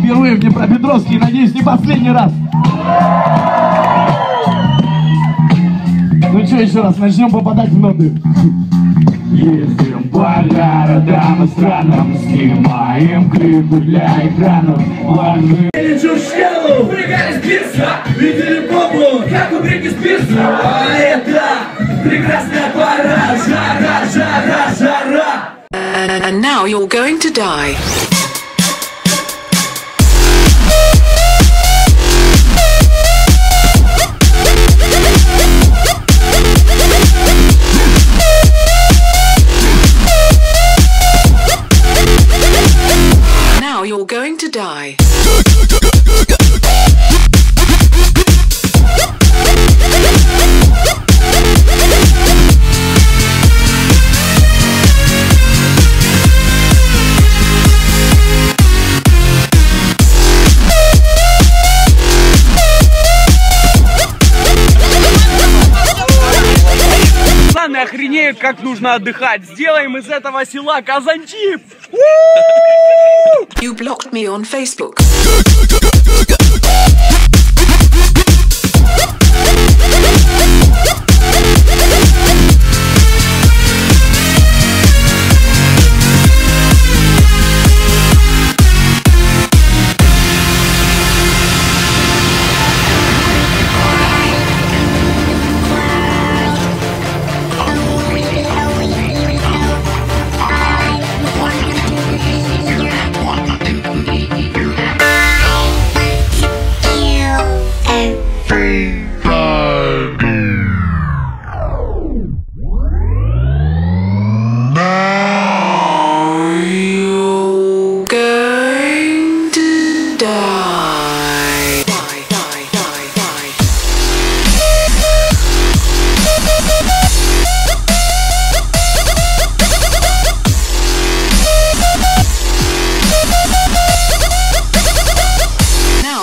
впервые в Днепропетровске, надеюсь, не последний раз. Ну что, еще раз, начнем попадать в ноты. Ездим по городам и странам, снимаем клипы для экранов. Видели Джорджеллу, прыгали с пирса, видели попу, как у Бритни Спирса. А это прекрасная пора, жара, жара, жара. And now you're going to die. Now you're going to die. Охренеют, как нужно отдыхать. Сделаем из этого села Казантип. You blocked me on Facebook.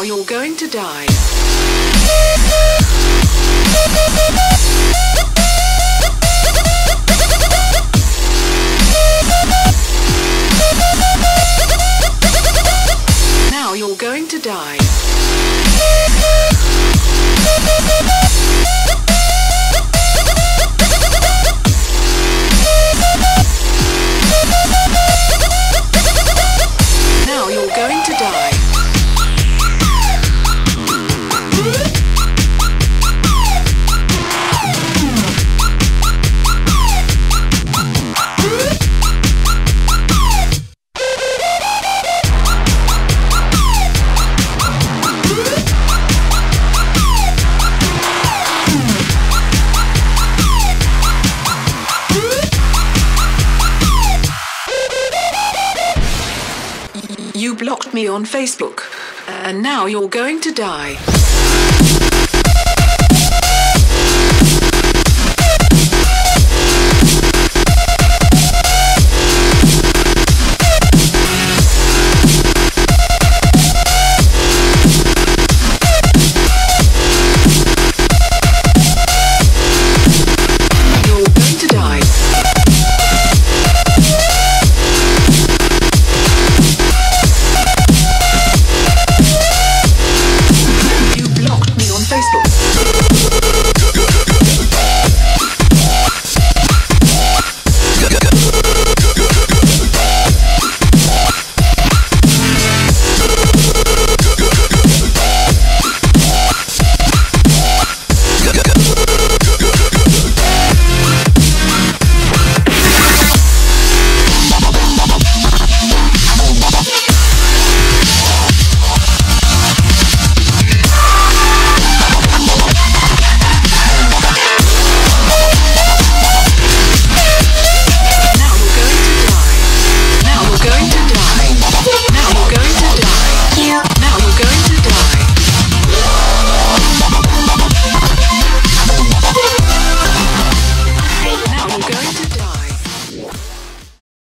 You're going to die. Now you're going to die. Now you're going to die. You blocked me on Facebook, and now you're going to die.